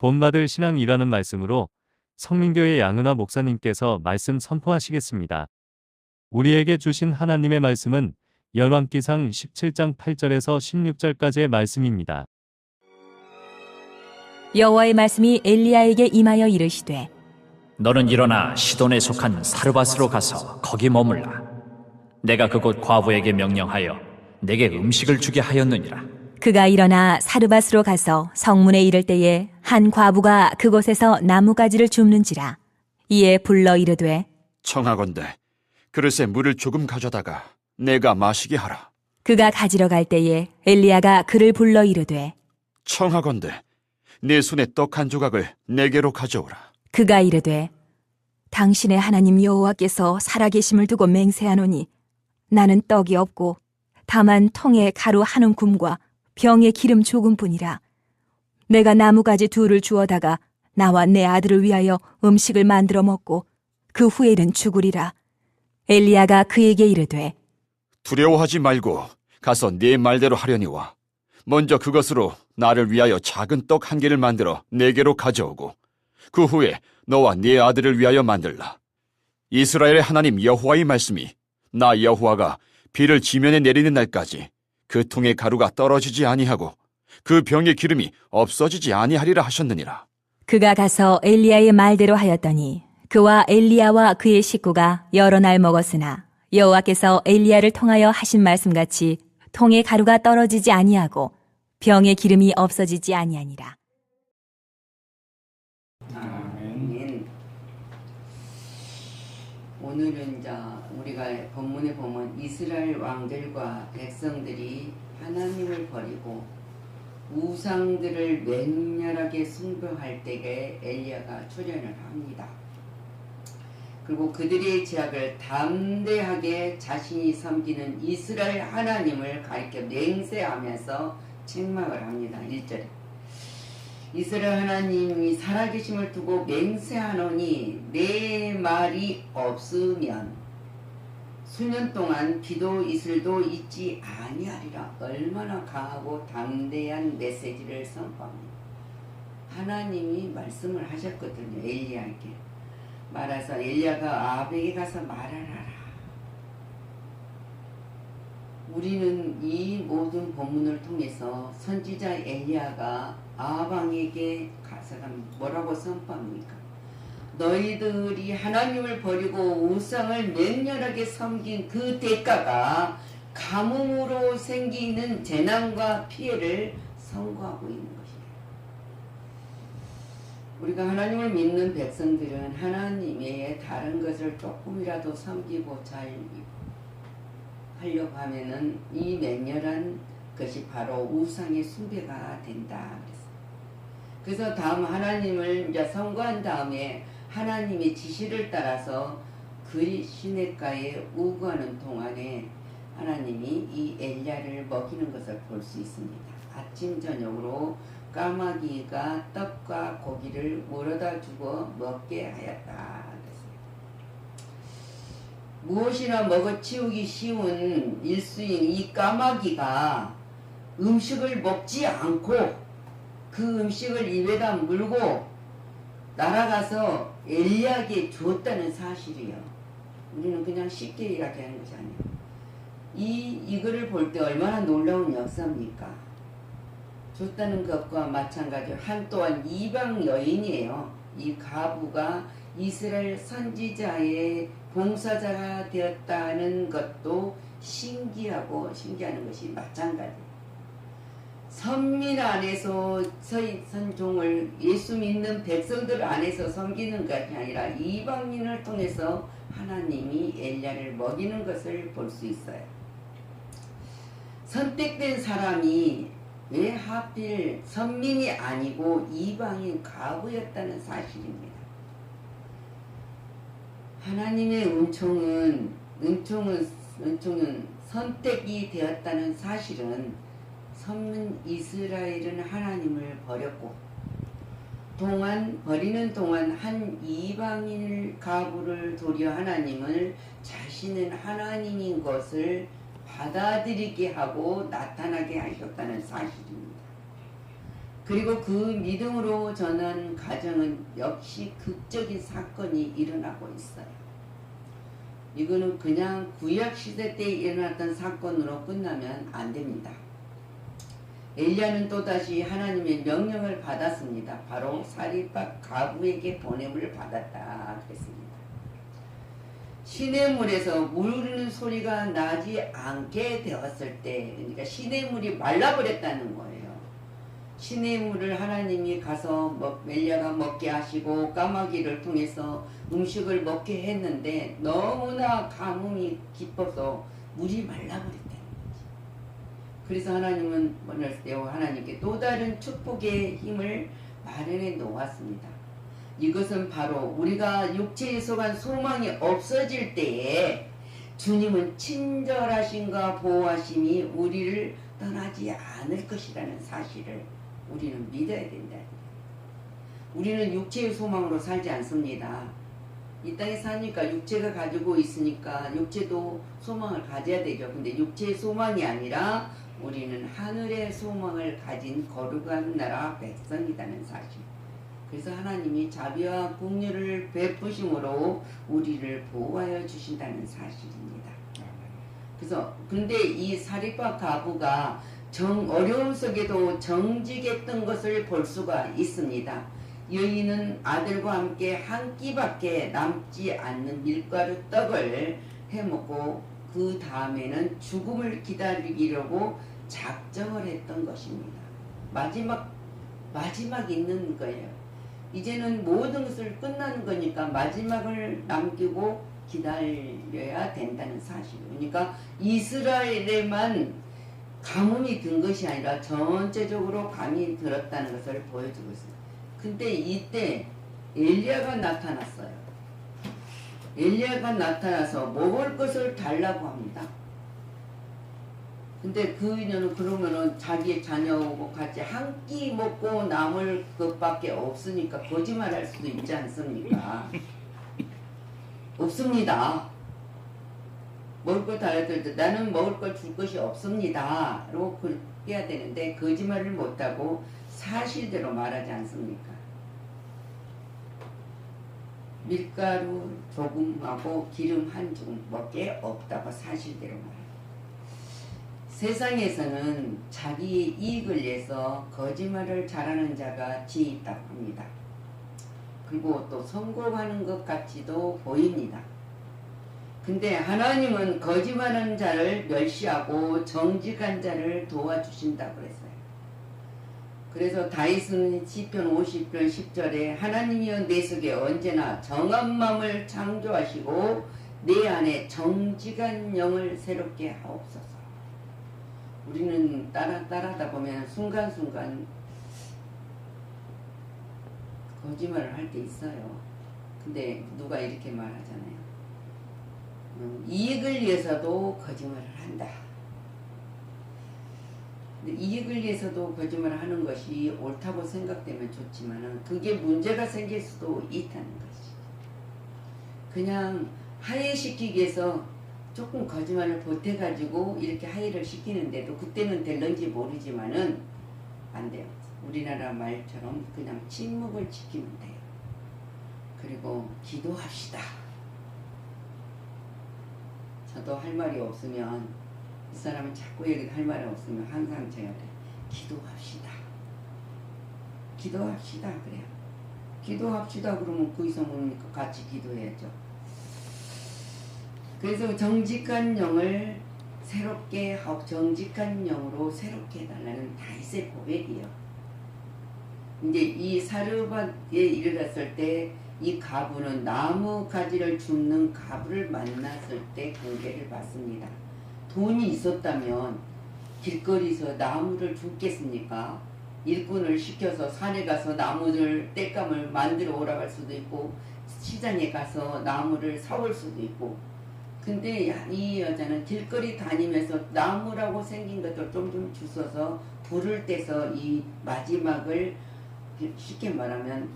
본받을 신앙이라는 말씀으로 성민교회 양은화 목사님께서 말씀 선포하시겠습니다. 우리에게 주신 하나님의 말씀은 열왕기상 17장 8절에서 16절까지의 말씀입니다. 여호와의 말씀이 엘리야에게 임하여 이르시되 너는 일어나 시돈에 속한 사르밧으로 가서 거기 머물라. 내가 그곳 과부에게 명령하여 내게 음식을 주게 하였느니라. 그가 일어나 사르밧으로 가서 성문에 이를 때에 한 과부가 그곳에서 나뭇가지를 줍는지라. 이에 불러 이르되 청하건대 그릇에 물을 조금 가져다가 내가 마시게 하라. 그가 가지러 갈 때에 엘리야가 그를 불러 이르되 청하건대 내 손에 떡 한 조각을 내게로 가져오라. 그가 이르되 당신의 하나님 여호와께서 살아계심을 두고 맹세하노니 나는 떡이 없고 다만 통에 가루 한 움큼과 병에 기름 조금뿐이라. 내가 나무가지 둘을 주어다가 나와 내 아들을 위하여 음식을 만들어 먹고 그 후에는 죽으리라. 엘리야가 그에게 이르되 두려워하지 말고 가서 네 말대로 하려니와 먼저 그것으로 나를 위하여 작은 떡 한 개를 만들어 내게로 가져오고 그 후에 너와 네 아들을 위하여 만들라. 이스라엘의 하나님 여호와의 말씀이 나 여호와가 비를 지면에 내리는 날까지 그 통의 가루가 떨어지지 아니하고 그 병의 기름이 없어지지 아니하리라 하셨느니라. 그가 가서 엘리야의 말대로 하였더니 그와 엘리야와 그의 식구가 여러 날 먹었으나 여호와께서 엘리야를 통하여 하신 말씀같이 통의 가루가 떨어지지 아니하고 병의 기름이 없어지지 아니하니라. 아멘. 오늘은 우리가 본문에 보면 이스라엘 왕들과 백성들이 하나님을 버리고 우상들을 맹렬하게 숭배할 때에 엘리야가 출현을 합니다. 그리고 그들의 죄악을 담대하게 자신이 섬기는 이스라엘 하나님을 가리켜 맹세하면서 책망을 합니다. 1절에 이스라엘 하나님이 살아계심을 두고 맹세하노니 내 말이 없으면 수년 동안 비도 이슬도 있지 아니하리라. 얼마나 강하고 담대한 메시지를 선포합니다. 하나님이 말씀을 하셨거든요. 엘리야에게 말해서 엘리야가 아합에게 가서 말하라. 우리는 이 모든 본문을 통해서 선지자 엘리야가 아합 왕에게 가서 뭐라고 선포합니까? 너희들이 하나님을 버리고 우상을 맹렬하게 섬긴 그 대가가 가뭄으로 생기는 재난과 피해를 선고하고 있는 것이에요. 우리가 하나님을 믿는 백성들은 하나님 외에 다른 것을 조금이라도 섬기고 잘 하려고 하면은 이 맹렬한 것이 바로 우상의 숭배가 된다. 그래서 다음 하나님을 이제 선고한 다음에 하나님의 지시를 따라서 그 시냇가에 우거하는 동안에 하나님이 이 엘리야를 먹이는 것을 볼 수 있습니다. 아침 저녁으로 까마귀가 떡과 고기를 물어다 주고 먹게 하였다. 무엇이나 먹어치우기 쉬운 일수인 이 까마귀가 음식을 먹지 않고 그 음식을 입에다 물고 날아가서 엘리야에게 주었다는 사실이에요. 우리는 그냥 쉽게 이야기하는 것이 아니에요. 이거를 볼 때 얼마나 놀라운 역사입니까? 줬다는 것과 마찬가지로 또한 이방 여인이에요. 이 가부가 이스라엘 선지자의 봉사자가 되었다는 것도 신기한 것이 마찬가지예요. 선민 안에서 선종을 예수 믿는 백성들 안에서 섬기는 것이 아니라 이방인을 통해서 하나님이 엘리야를 먹이는 것을 볼 수 있어요. 선택된 사람이 왜 하필 선민이 아니고 이방인 가부였다는 사실입니다. 하나님의 은총은 선택이 되었다는 사실은 선민 이스라엘은 하나님을 버렸고 버리는 동안 한 이방인 가부를 도려 하나님을 자신은 하나님인 것을 받아들이게 하고 나타나게 하셨다는 사실입니다. 그리고 그 믿음으로 전한 가정은 역시 극적인 사건이 일어나고 있어요. 이거는 그냥 구약시대 때 일어났던 사건으로 끝나면 안 됩니다. 엘리야는 또다시 하나님의 명령을 받았습니다. 바로 사리밧 가부에게 보냄을 받았다 그랬습니다. 시냇물에서 물 흐르는 소리가 나지 않게 되었을 때, 그러니까 시냇물이 말라버렸다는 거예요. 시냇물을 하나님이 가서 엘리야가 먹게 하시고 까마귀를 통해서 음식을 먹게 했는데 너무나 가뭄이 깊어서 물이 말라버렸다는 거지. 그래서 하나님은 하나님께 또 다른 축복의 힘을 마련해 놓았습니다. 이것은 바로 우리가 육체에 속한 소망이 없어질 때에 주님은 친절하심과 보호하심이 우리를 떠나지 않을 것이라는 사실을 우리는 믿어야 된다. 우리는 육체의 소망으로 살지 않습니다. 이 땅에 사니까 육체가 가지고 있으니까 육체도 소망을 가져야 되죠. 근데 육체의 소망이 아니라 우리는 하늘의 소망을 가진 거룩한 나라 백성이라는 사실. 그래서 하나님이 자비와 긍휼을 베푸심으로 우리를 보호하여 주신다는 사실입니다. 그래서 근데 이 사리밧 가부가 어려움 속에도 정직했던 것을 볼 수가 있습니다. 여인은 아들과 함께 한 끼밖에 남지 않는 밀가루 떡을 해먹고 그 다음에는 죽음을 기다리려고 작정을 했던 것입니다. 마지막 있는 거예요. 이제는 모든 것을 끝나는 거니까 마지막을 남기고 기다려야 된다는 사실. 그러니까 이스라엘에만 가뭄이 든 것이 아니라 전체적으로 감이 들었다는 것을 보여주고 있습니다. 근데 이때 엘리야가 나타났어요. 엘리야가 나타나서 먹을 것을 달라고 합니다. 근데 그 인연은 그러면은 자기의 자녀하고 같이 한 끼 먹고 남을 것밖에 없으니까 거짓말할 수도 있지 않습니까? 없습니다. 먹을 거 달라들 때 나는 먹을 걸 줄 것이 없습니다. 라고 해야 되는데 거짓말을 못하고 사실대로 말하지 않습니까? 밀가루 조금하고 기름 한 줌밖에 없다고 사실대로 말합니다. 세상에서는 자기의 이익을 위해서 거짓말을 잘하는 자가 지혜 있다고 합니다. 그리고 또 성공하는 것 같이도 보입니다. 근데 하나님은 거짓말하는 자를 멸시하고 정직한 자를 도와주신다고 했어요. 그래서 다윗은 시편 50편 10절에 하나님이여 내 속에 언제나 정한 마음을 창조하시고 내 안에 정직한 영을 새롭게 하옵소서. 우리는 따라하다 보면 순간순간 거짓말을 할 때 있어요. 근데 누가 이렇게 말하잖아요. 이익을 위해서도 거짓말을 한다. 근데 이익을 위해서도 거짓말을 하는 것이 옳다고 생각되면 좋지만 그게 문제가 생길 수도 있다는 것이. 그냥 하해시키기 위해서 조금 거짓말을 보태가지고 이렇게 하해를 시키는데도 그때는 될런지 모르지만은 안 돼요. 우리나라 말처럼 그냥 침묵을 지키면 돼요. 그리고 기도합시다. 저도 할 말이 없으면 이 사람은 자꾸 얘기할 말이 없으면 항상 제가 기도합시다. 기도합시다 그래요. 기도합시다 그러면 그 이상 모르니까 같이 기도해야죠. 그래서 정직한 영을 새롭게 하고 정직한 영으로 새롭게 해달라는 다윗의 고백이에요. 이제 이 사르밧에 이르렀을 때 이 가부는 나무 가지를 줍는 가부를 만났을 때 공개를 받습니다. 돈이 있었다면 길거리에서 나무를 줍겠습니까? 일꾼을 시켜서 산에 가서 나무를 땔감을 만들어 오라고 할 수도 있고 시장에 가서 나무를 사올 수도 있고. 근데 이 여자는 길거리 다니면서 나무라고 생긴 것들 좀 주워서 불을 떼서 이 마지막을 쉽게 말하면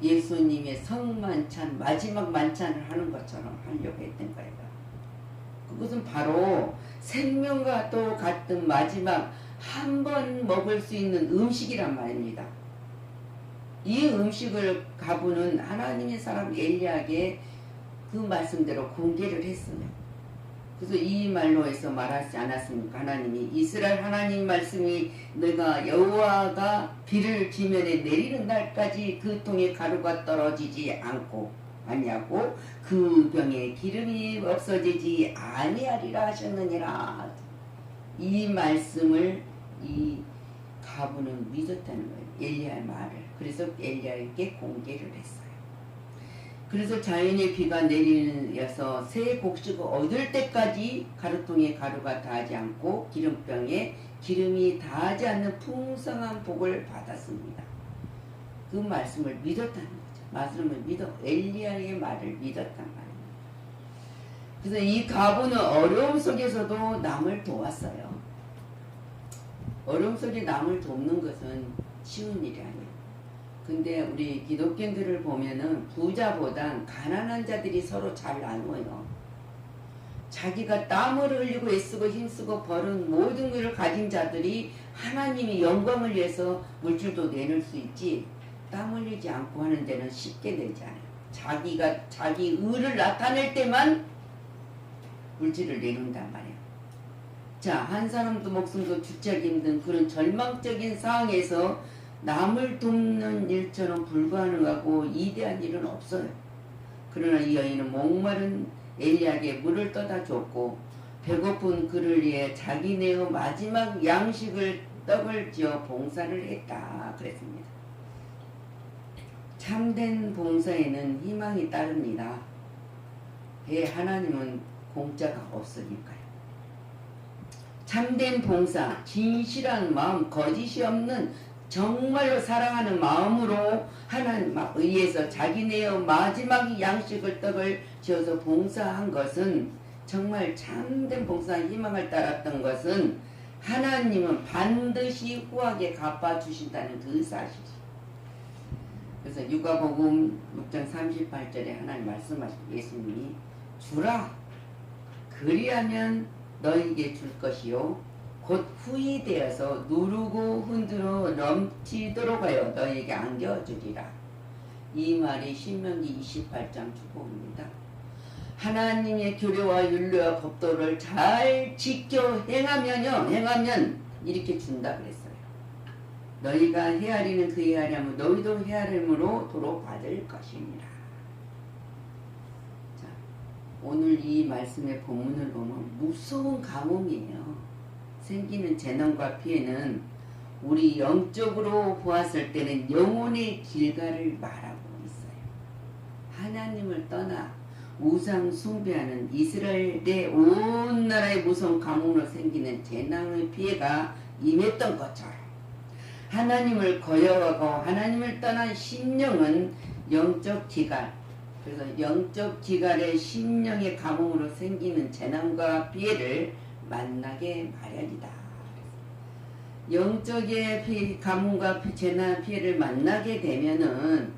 예수님의 성만찬 마지막 만찬을 하는 것처럼 하려고 했던 거예요. 그것은 바로 생명과 또 같은 마지막 한 번 먹을 수 있는 음식이란 말입니다. 이 음식을 가부는 하나님의 사람 엘리야에게 그 말씀대로 공개를 했어요. 그래서 이 말로 해서 말하지 않았습니까? 하나님이 이스라엘 하나님 말씀이 내가 여호와가 비를 지면에 내리는 날까지 그 통에 가루가 떨어지지 않고 아니하고 그 병에 기름이 없어지지 아니하리라 하셨느니라. 이 말씀을 이 가부는 믿었다는 거예요. 엘리야의 말을. 그래서 엘리야에게 공개를 했어요. 그래서 자연의 비가 내리면서 새 곡식을 얻을 때까지 가루통에 가루가 닿지 않고 기름병에 기름이 닿지 않는 풍성한 복을 받았습니다. 그 말씀을 믿었다는 거죠. 말씀을 엘리야의 말을 믿었단 말입니다. 그래서 이 가부는 어려움 속에서도 남을 도왔어요. 어려움 속에 남을 돕는 것은 쉬운 일이 아니에요. 근데 우리 기독교인들을 보면은 부자보단 가난한 자들이 서로 잘 나누어요. 자기가 땀을 흘리고 애쓰고 힘쓰고 벌은 모든 것을 가진 자들이 하나님이 영광을 위해서 물질도 내놓을 수 있지, 땀 흘리지 않고 하는 데는 쉽게 내지 않아요. 자기가 자기 의를 나타낼 때만 물질을 내놓는단 말이에요. 자, 한 사람도 목숨도 주체하기 힘든 그런 절망적인 상황에서 남을 돕는 일처럼 불가능하고 이대한 일은 없어요. 그러나 이 여인은 목마른 엘리야에게 물을 떠다 줬고 배고픈 그를 위해 자기네의 마지막 양식을 떡을 지어 봉사를 했다 그랬습니다. 참된 봉사에는 희망이 따릅니다. 왜? 하나님은 공짜가 없으니까요. 참된 봉사, 진실한 마음, 거짓이 없는 정말로 사랑하는 마음으로 하나님 의해서 자기네의 마지막 양식을 떡을 지어서 봉사한 것은, 정말 참된 봉사 희망을 따랐던 것은 하나님은 반드시 후하게 갚아주신다는 그 사실. 그래서 누가복음 6장 38절에 하나님 말씀하신 예수님이 주라 그리하면 너에게 줄 것이요 곧 후이 되어서 누르고 흔들어 넘치도록 하여 너에게 안겨주리라. 이 말이 신명기 28장 주복입니다. 하나님의 규례와 율례와 법도를 잘 지켜 행하면 이렇게 준다 그랬어요. 너희가 헤아리는 그 헤아림은 너희도 헤아림으로 도로 받을 것이니라. 자, 오늘 이 말씀의 본문을 보면 무서운 가뭄이에요. 생기는 재난과 피해는 우리 영적으로 보았을 때는 영혼의 길가를 말하고 있어요. 하나님을 떠나 우상 숭배하는 이스라엘의 온 나라의 무서운 가뭄으로 생기는 재난의 피해가 임했던 것처럼 하나님을 거역하고 하나님을 떠난 심령은 영적 기갈, 그래서 영적 기갈의 심령의 가뭄으로 생기는 재난과 피해를 만나게 마련이다. 영적의 가뭄과 재난 피해를 만나게 되면은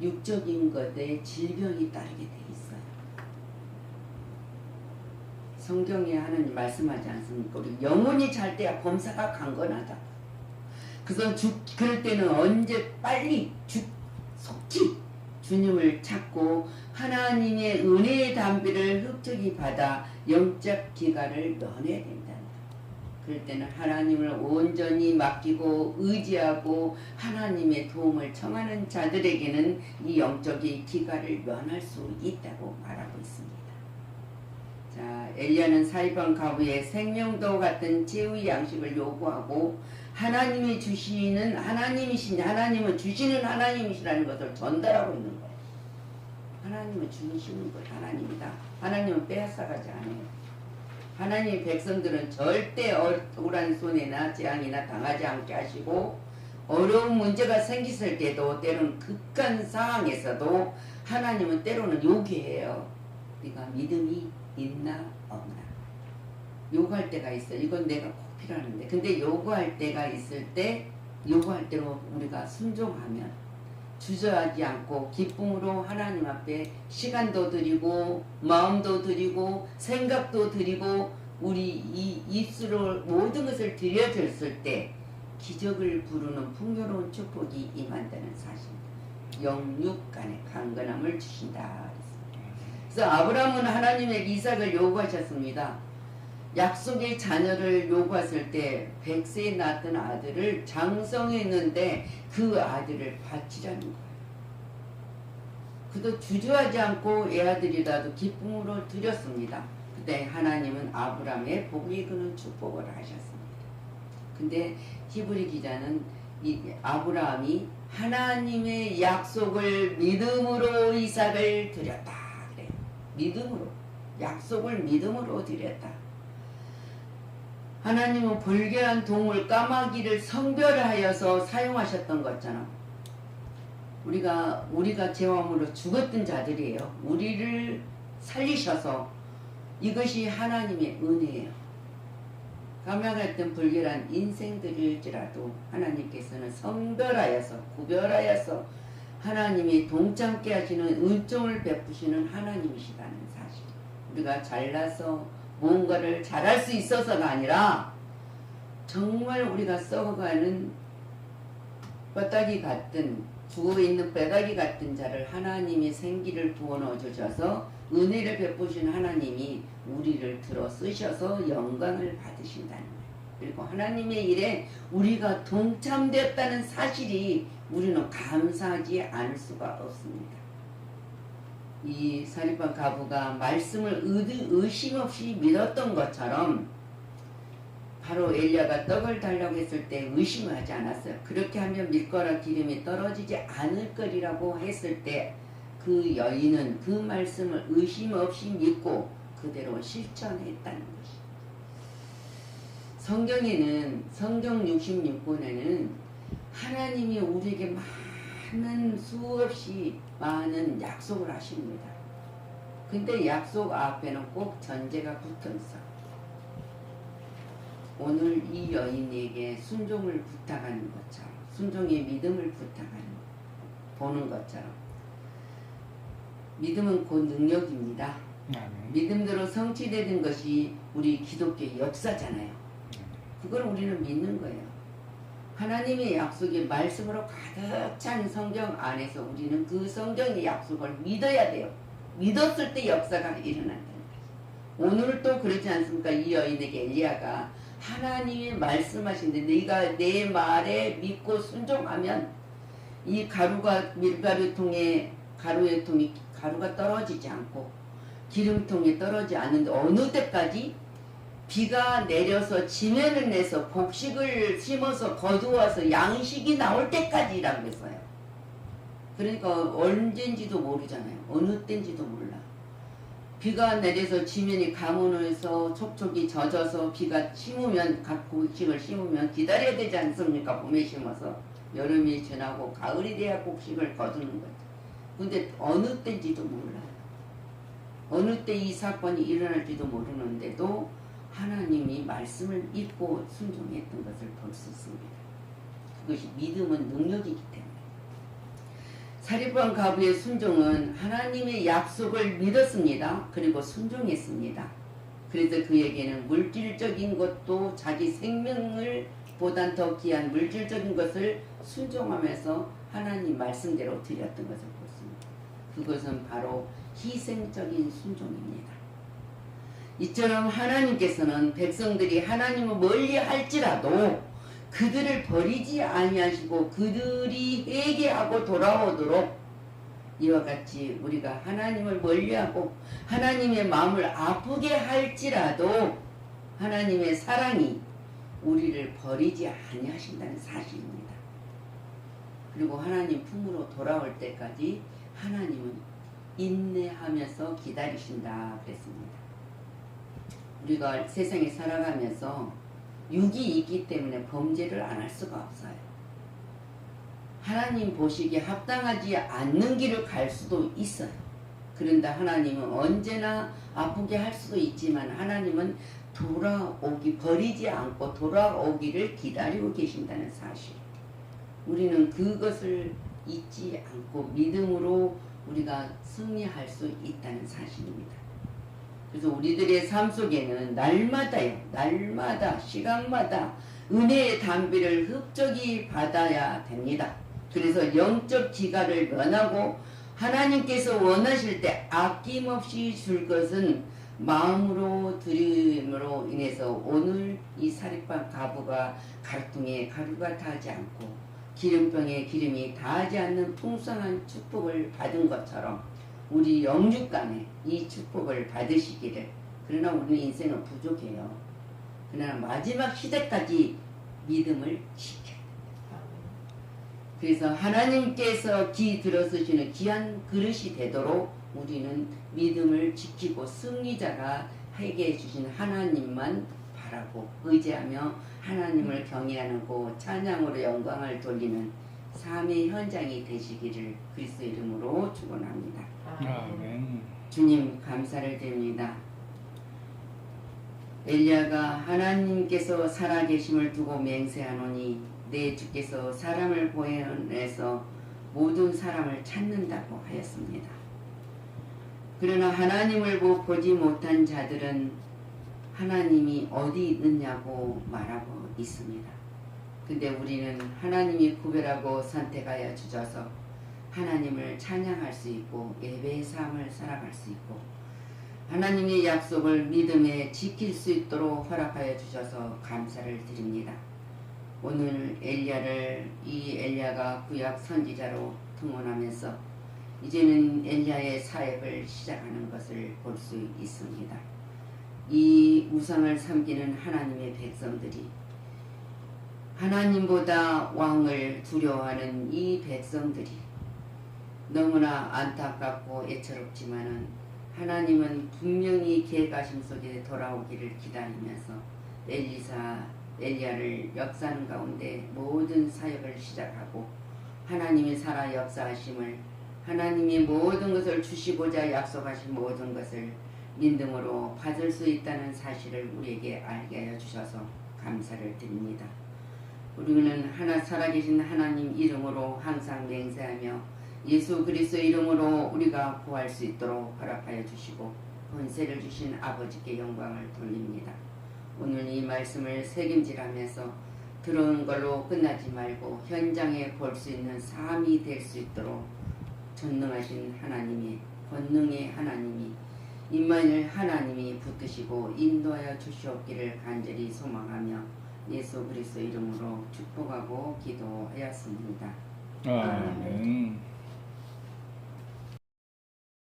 육적인 것에 질병이 따르게 돼 있어요. 성경에 하나님 말씀하지 않습니까? 우리 영혼이 잘 때야 범사가 강건하다. 그래서 그럴 때는 언제 빨리 속히 주님을 찾고 하나님의 은혜의 담비를 흡족히 받아 영적 기갈을 면해야 된다. 그럴 때는 하나님을 온전히 맡기고 의지하고 하나님의 도움을 청하는 자들에게는 이 영적인 기갈을 면할 수 있다고 말하고 있습니다. 자, 엘리야는 사이방 가부의 생명도 같은 최후의 양식을 요구하고 하나님이 주시는 하나님은 주시는 하나님이시라는 것을 전달하고 있는 거예요. 하나님은 주시는 것 하나님이다. 하나님은 빼앗아가지 않아요. 하나님의 백성들은 절대 억울한 손해나 재앙이나 당하지 않게 하시고 어려운 문제가 생겼을 때도 때로는 극한 상황에서도 하나님은 때로는 요구해요. 네가 믿음이 있나 없나. 요구할 때가 있어요. 이건 내가 꼭 필요하는데. 근데 요구할 때가 있을 때 요구할 대로 우리가 순종하면 주저하지 않고 기쁨으로 하나님 앞에 시간도 드리고 마음도 드리고 생각도 드리고 우리 이 입술로 모든 것을 드려졌을 때 기적을 부르는 풍요로운 축복이 임한다는 사실입니다. 영육 간의 강건함을 주신다. 그래서 아브라함은 하나님에게 이삭을 요구하셨습니다. 약속의 자녀를 요구했을 때 100세에 낳았던 아들을 장성했는데 그 아들을 바치라는 거예요. 그도 주저하지 않고 애아들이라도 기쁨으로 드렸습니다. 그때 하나님은 아브라함의 복을 이끄는 축복을 하셨습니다. 근데 히브리 기자는 이 아브라함이 하나님의 약속을 믿음으로 이삭을 드렸다 그래요. 믿음으로, 약속을 믿음으로 드렸다. 하나님은 불결한 동물 까마귀를 성별하여서 사용하셨던 것처럼 우리가 죄함으로 죽었던 자들이에요. 우리를 살리셔서 이것이 하나님의 은혜예요. 까마귀같은 불결한 인생들일지라도 하나님께서는 성별하여서 구별하여서 하나님이 동참케 하시는 은총을 베푸시는 하나님이시다는 사실. 우리가 잘나서 뭔가를 잘할 수 있어서가 아니라 정말 우리가 썩어가는 뼈다귀 같은 죽어있는 뼈다귀 같은 자를 하나님이 생기를 부어 주셔서 은혜를 베푸신 하나님이 우리를 들어 쓰셔서 영광을 받으신다는 거예요. 그리고 하나님의 일에 우리가 동참되었다는 사실이 우리는 감사하지 않을 수가 없습니다. 이 사리반 과부가 말씀을 의심 없이 믿었던 것처럼 바로 엘리야가 떡을 달라고 했을 때 의심을 하지 않았어요. 그렇게 하면 밀가루 기름이 떨어지지 않을 거리라고 했을 때 그 여인은 그 말씀을 의심 없이 믿고 그대로 실천했다는 것이. 성경 66권에는 하나님이 우리에게 많은 수없이 많은 약속을 하십니다. 근데 약속 앞에는 꼭 전제가 붙어 있어. 오늘 이 여인에게 순종을 부탁하는 것처럼, 순종의 믿음을 부탁하는 보는 것처럼, 믿음은 곧 능력입니다. 믿음대로 성취되는 것이 우리 기독교의 역사잖아요. 그걸 우리는 믿는 거예요. 하나님의 약속이 말씀으로 가득 찬 성경 안에서 우리는 그 성경의 약속을 믿어야 돼요. 믿었을 때 역사가 일어난다는 거예요. 오늘도 그렇지 않습니까? 이 여인에게 엘리야가 하나님이 말씀하신데 네가 내 말에 믿고 순종하면 이 밀가루통에 가루가 떨어지지 않고 기름통에 떨어지지 않는데 어느 때까지 비가 내려서 지면을 내서 곡식을 심어서 거두어서 양식이 나올 때까지라고 했어요. 그러니까 언젠지도 모르잖아요. 어느 때인지도 몰라. 비가 내려서 지면이 가문해서 촉촉이 젖어서 비가 심으면 각 곡식을 심으면 기다려야 되지 않습니까? 봄에 심어서 여름이 지나고 가을이 돼야 곡식을 거두는 거죠. 근데 어느 때인지도 몰라요. 어느 때 이 사건이 일어날지도 모르는데도 하나님이 말씀을 믿고 순종했던 것을 볼 수 있습니다. 그것이 믿음은 능력이기 때문에. 사리반 과부의 순종은 하나님의 약속을 믿었습니다. 그리고 순종했습니다. 그래서 그에게는 물질적인 것도 자기 생명을 보단 더 귀한 물질적인 것을 순종하면서 하나님 말씀대로 드렸던 것을 보습니다. 그것은 바로 희생적인 순종입니다. 이처럼 하나님께서는 백성들이 하나님을 멀리 할지라도 그들을 버리지 아니하시고 그들이 회개하고 돌아오도록 이와 같이 우리가 하나님을 멀리하고 하나님의 마음을 아프게 할지라도 하나님의 사랑이 우리를 버리지 아니하신다는 사실입니다. 그리고 하나님 품으로 돌아올 때까지 하나님은 인내하면서 기다리신다 그랬습니다. 우리가 세상에 살아가면서 육이 있기 때문에 범죄를 안 할 수가 없어요. 하나님 보시기에 합당하지 않는 길을 갈 수도 있어요. 그런데 하나님은 언제나 아프게 할 수도 있지만 하나님은 버리지 않고 돌아오기를 기다리고 계신다는 사실. 우리는 그것을 잊지 않고 믿음으로 우리가 승리할 수 있다는 사실입니다. 그래서 우리들의 삶 속에는 날마다 시간마다 은혜의 담비를 흡족히 받아야 됩니다. 그래서 영적 지가를 면하고 하나님께서 원하실 때 아낌없이 줄 것은 마음으로 드림으로 인해서 오늘 이 사립방 가부가 가루통에 가루가 닿지 않고 기름병에 기름이 닿지 않는 풍성한 축복을 받은 것처럼 우리 영육간에 이 축복을 받으시기를. 그러나 우리는 인생은 부족해요. 그러나 마지막 시대까지 믿음을 지켜야 됩니다. 그래서 하나님께서 기 들어서시는 귀한 그릇이 되도록 우리는 믿음을 지키고 승리자가 하게 해주신 하나님만 바라고 의지하며 하나님을 경외하고 찬양으로 영광을 돌리는 삶의 현장이 되시기를 그리스도 이름으로 축원합니다. 아멘. 주님 감사를 드립니다. 엘리야가 하나님께서 살아계심을 두고 맹세하노니 내 주께서 사람을 보내서 모든 사람을 찾는다고 하였습니다. 그러나 하나님을 보지 못한 자들은 하나님이 어디 있느냐고 말하고 있습니다. 근데 우리는 하나님이 구별하고 선택하여 주셔서 하나님을 찬양할 수 있고 예배의 삶을 살아갈 수 있고 하나님의 약속을 믿음에 지킬 수 있도록 허락하여 주셔서 감사를 드립니다. 오늘 이 엘리야가 구약 선지자로 등원하면서 이제는 엘리야의 사역을 시작하는 것을 볼 수 있습니다. 이 우상을 섬기는 하나님의 백성들이 하나님보다 왕을 두려워하는 이 백성들이 너무나 안타깝고 애처롭지만은 하나님은 분명히 계가심 속에 돌아오기를 기다리면서 엘리야를 역사하는 가운데 모든 사역을 시작하고 하나님이 살아 역사하심을 하나님이 모든 것을 주시고자 약속하신 모든 것을 믿음으로 받을 수 있다는 사실을 우리에게 알게 하여 주셔서 감사를 드립니다. 우리는 살아계신 하나님 이름으로 항상 맹세하며 예수 그리스도 이름으로 우리가 구할 수 있도록 허락하여 주시고 권세를 주신 아버지께 영광을 돌립니다. 오늘 이 말씀을 책임질하면서 들어온 걸로 끝나지 말고 현장에 볼 수 있는 삶이 될 수 있도록 전능하신 하나님이 권능의 하나님이 임마누엘 하나님이 붙드시고 인도하여 주시옵기를 간절히 소망하며 예수 그리스도 이름으로 축복하고 기도하였습니다. 아멘.